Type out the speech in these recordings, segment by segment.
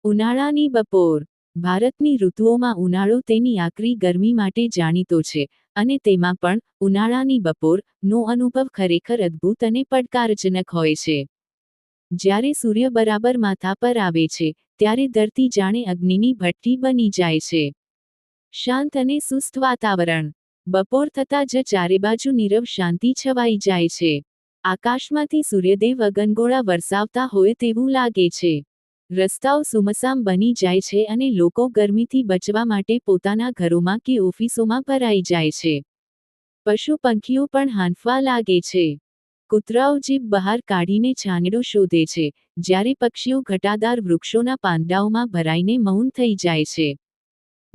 ઉનાળાની બપોર. ભારતની ઋતુઓમાં ઉનાળો તેની આકરી ગરમી માટે જાણીતો છે, અને તેમાં પણ ઉનાળાની બપોરનો અનુભવ ખરેખર અદ્ભુત અને પડકારજનક હોય છે. જ્યારે સૂર્ય બરાબર માથા પર આવે છે, ત્યારે ધરતી જાણે અગ્નિની ભઠ્ઠી બની જાય છે. શાંત અને સુસ્ત વાતાવરણ. બપોર થતાં જ ચારેબાજુ નીરવ શાંતિ છવાઈ જાય છે. આકાશમાંથી સૂર્યદેવ અગનગોળા વરસાવતા હોય તેવું લાગે છે. રસ્તાઓ સુમસામ બની જાય છે અને લોકો ગરમીથી બચવા માટે પોતાના ઘરોમાં કે ઓફિસોમાં ભરાઈ જાય છે. પશુ પંખીઓ પણ હાંફવા લાગે છે. કૂતરાઓ જીભ બહાર કાઢીને છાંયડો શોધે છે, જ્યારે પક્ષીઓ ઘટાદાર વૃક્ષોના પાંદડાઓમાં ભરાઈને મૌન થઈ જાય છે.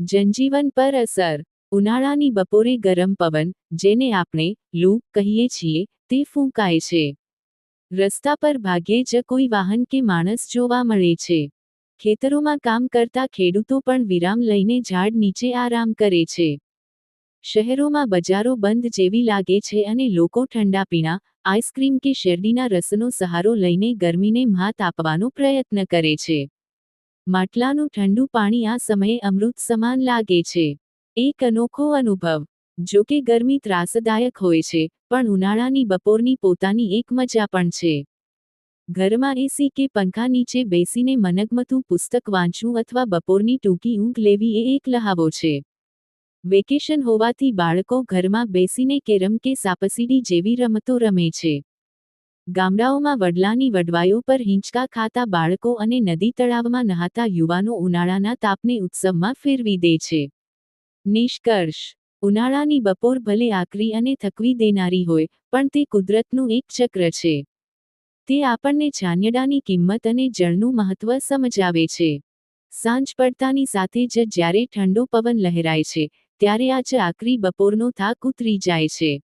જનજીવન પર અસર. ઉનાળાની બપોરે ગરમ પવન, જેને આપણે લૂ કહીએ છીએ, તે ફૂંકાય છે. રસ્તા પર ભાગ્યે જ કોઈ વાહન કે માણસ જોવા મળે છે. ખેતરોમાં કામ કરતા ખેડૂતો પણ વિરામ લઈને ઝાડ નીચે આરામ કરે છે. શહેરોમાં બજારો બંધ જેવી લાગે છે અને લોકો ઠંડા પીણા, આઈસ્ક્રીમ કે શેરડીના રસનો સહારો લઈને ગરમીને મ્હાત આપવાનો પ્રયત્ન કરે છે. માટલાનું ઠંડુ પાણી આ સમયે અમૃત સમાન લાગે છે. એક અનોખો અનુભવ. જો કે ગરમી ત્રાસદાયક હોય છે, પણ ઉનાળાની બપોરની પોતાની એક મજા પણ છે. ઘરમાં એસી કે પંખા નીચે બેસીને મનગમતું પુસ્તક વાંચવું અથવા બપોરની ટૂંકી ઊંઘ લેવી એ એક લહાવો છે. વેકેશન હોવાથી બાળકો ઘરમાં બેસીને કેરમ કે સાપસીડી જેવી રમતો રમે છે. ગામડાઓમાં વડલાની વડવાઈઓ પર હિંચકા ખાતા બાળકો અને નદી તળાવમાં નહાતા યુવાનો ઉનાળાના તાપને ઉત્સવમાં ફેરવી દે છે. નિષ્કર્ષ. ઉનાળાની બપોર ભલે આકરી અને થકવી દેનારી હોય, પણ તે કુદરતનું એક ચક્ર છે. તે આપણને છાંયડાની કિંમત અને જળનું મહત્વ સમજાવે છે. સાંજ પડતાની સાથે જ જ્યારે ઠંડો પવન લહેરાય છે, ત્યારે આ જ આકરી બપોરનો થાક ઉતરી જાય છે.